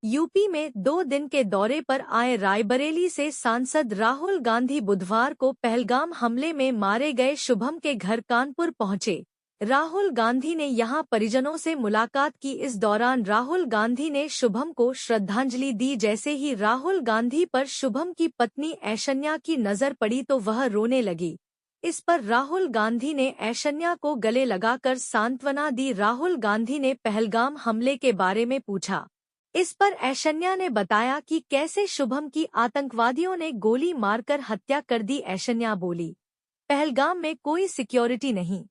UP में 2 दिन के दौरे पर आए रायबरेली से सांसद राहुल गांधी बुधवार को पहलगाम हमले में मारे गए शुभम के घर कानपुर पहुंचे। राहुल गांधी ने यहां परिजनों से मुलाकात की। इस दौरान राहुल गांधी ने शुभम को श्रद्धांजलि दी। जैसे ही राहुल गांधी पर शुभम की पत्नी ऐशन्या की नजर पड़ी तो वह रोने लगी। इस पर राहुल गांधी ने ऐशन्या को गले लगाकर सांत्वना दी। राहुल गांधी ने पहलगाम हमले के बारे में पूछा। इस पर ऐशन्या ने बताया कि कैसे शुभम की आतंकवादियों ने गोली मारकर हत्या कर दी। ऐशन्या बोली, पहलगाम में कोई सिक्योरिटी नहीं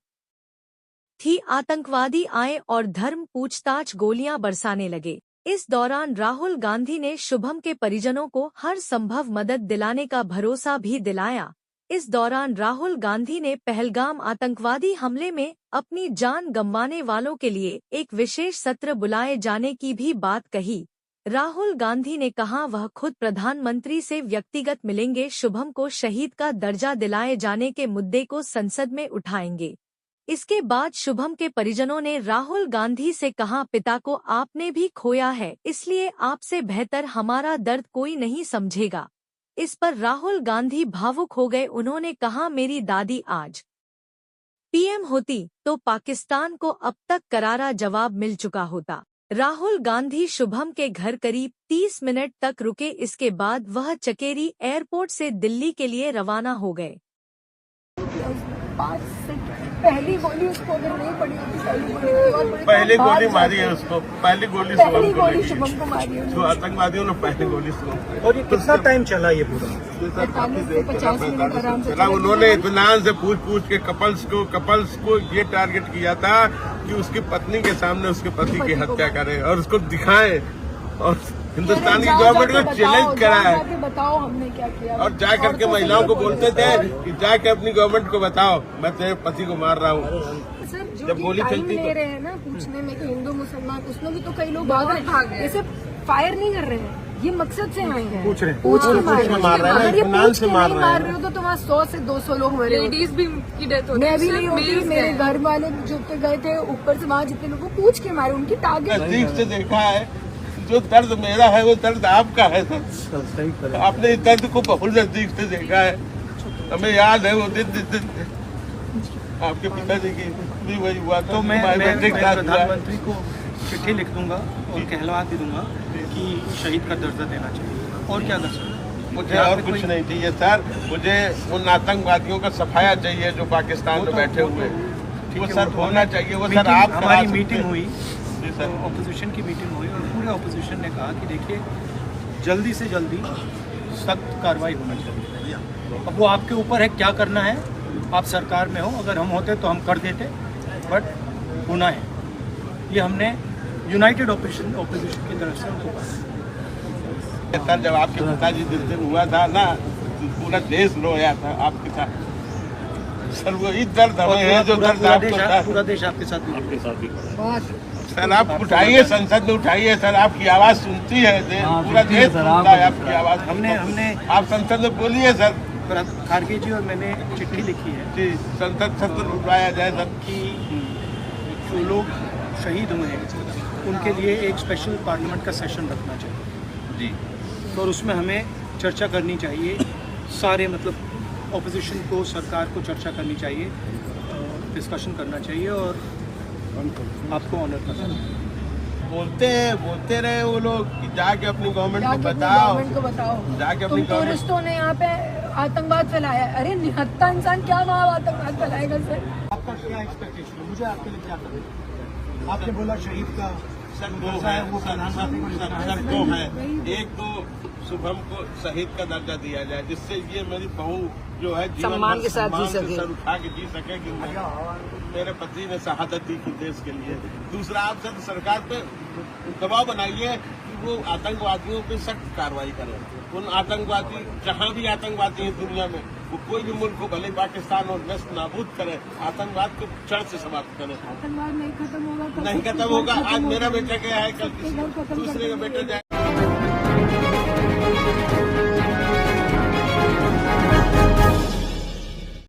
थी, आतंकवादी आए और धर्म पूछताछ गोलियां बरसाने लगे। इस दौरान राहुल गांधी ने शुभम के परिजनों को हर संभव मदद दिलाने का भरोसा भी दिलाया। इस दौरान राहुल गांधी ने पहलगाम आतंकवादी हमले में अपनी जान गंवाने वालों के लिए एक विशेष सत्र बुलाए जाने की भी बात कही। राहुल गांधी ने कहा वह खुद प्रधानमंत्री से व्यक्तिगत मिलेंगे, शुभम को शहीद का दर्जा दिलाए जाने के मुद्दे को संसद में उठाएंगे। इसके बाद शुभम के परिजनों ने राहुल गांधी से कहा, पिता को आपने भी खोया है, इसलिए आपसे बेहतर हमारा दर्द कोई नहीं समझेगा। इस पर राहुल गांधी भावुक हो गए। उन्होंने कहा, मेरी दादी आज पीएम होती तो पाकिस्तान को अब तक करारा जवाब मिल चुका होता। राहुल गांधी शुभम के घर करीब 30 मिनट तक रुके। इसके बाद वह चकेरी एयरपोर्ट से दिल्ली के लिए रवाना हो गए। पहली गोली उसको अगर नहीं पड़ी होती, पहली गोली मारी है उसको, पहली गोली शुभम को मारी है। जो आतंकवादियों ने पहली गोली उसको। और ये कितना टाइम चला ये पूरा? 50 मिनट आराम से। उन्होंने इत्मीनान से पूछ के कपल्स को ये टारगेट किया था कि उसकी पत्नी के सामने उसके पति की हत्या करे और उसको दिखाए, और हिंदुस्तान की गवर्नमेंट को चैलेंज करा है। बताओ हमने क्या किया। और जा करके महिलाओं को बोलते थे कि जाके अपनी गवर्नमेंट को बताओ मैं तेरे पति को मार रहा हूँ। जब गोली चलती ले रहे हैं ना पूछने में कि हिंदू मुसलमान, उसमें भी तो कई लोग भाग रहे, ऐसे फायर नहीं कर रहे हैं, ये मकसद से आए हैं, पूछ के मार रहे हैं। अगर ये पूछ के नहीं मार रहे हो तो वहाँ 100 से 200 लोग मरे। लेडीज भी की डेथ होती है। मैं भी नहीं होती, मेरे घर वाले जो गए थे ऊपर से, वहाँ जितने लोग पूछ के मारे, उनकी टारगेट नजदीक से देखा है। जो दर्द मेरा है वो दर्द आपका है सर। आपने इस दर्द को बहुत नजदीक से देखा है। हमें याद है वो दिन आपके पिताजी की भी वही हुआ। तो मैं प्रधानमंत्री को चिट्ठी लिख दूंगा और कहलवा के दूंगा कि शहीद का दर्जा देना चाहिए। और क्या कर सकते? मुझे और कुछ नहीं चाहिए सर। मुझे उन आतंकवादियों का सफाया चाहिए जो पाकिस्तान में बैठे हुए, वो सर होना चाहिए। वो सर आप हमारी मीटिंग हुई, ऑपोजिशन की मीटिंग हुई और पूरे ऑपोजिशन ने कहा कि देखिए जल्दी से जल्दी सख्त कार्रवाई होना चाहिए। अब वो आपके ऊपर है क्या करना है। आप सरकार में हो, अगर हम होते तो हम कर देते, बट होना है। ये हमने यूनाइटेड ऑपोजिशन की तरफ से उनको कहा। सर जब आपके पिताजी जिस दिन हुआ था ना, पूरा देश रोया था आपके साथ। सर वही दर्द हमें है जो दर्द पूरा देश आपके साथ भी। सर आप उठाइए, संसद में उठाइए सर, आपकी आवाज सुनती है पूरा देश सुनता है आपकी आवाज। हमने आप संसद में बोलिए सर। खारगे जी और मैंने चिट्ठी लिखी है जी, संसद सत्र उठाया जाए सर कि जो लोग शहीद हुए हैं उनके लिए एक स्पेशल पार्लियामेंट का सेशन रखना चाहिए जी। और उसमें हमें चर्चा करनी चाहिए, सारे मतलब ऑपोजिशन को, सरकार को चर्चा करनी चाहिए, डिस्कशन करना चाहिए और आपको ऑनर करना चाहिए। बोलते रहे वो लोग कि जाके अपनी गवर्नमेंट को बताओ, जाके अपनी टूरिस्टों ने यहाँ पे आतंकवाद फैलाया। अरे निहत्ता इंसान क्या वहाँ आतंकवाद फैलाएगा सर? आपका क्या एक्सपेक्टेशन है? मुझे आपके लिए क्या करना? आपने बोला शहीद का सर दो है, वो सर दो है। एक तो शुभम को शहीद का दर्जा दिया जाए, जिससे ये मेरी बहू जो है सम्मान के साथ जी सके, सर उठा के जी सके कि मेरे पति ने शहादत दी थी देश के लिए। दूसरा, आप सर सरकार पे दबाव बनाइए कि वो आतंकवादियों पे सख्त कार्रवाई करें। उन आतंकवादी, जहाँ भी आतंकवादी है दुनिया में, वो कोई भी मुल्क को, भले पाकिस्तान और नष्ट नाबूद करे, आतंकवाद को जड़ से समाप्त करें। आतंकवाद नहीं खत्म होगा, नहीं खत्म होगा। आज मेरा बेटा गया है, कल दूसरे का बेटा जाए।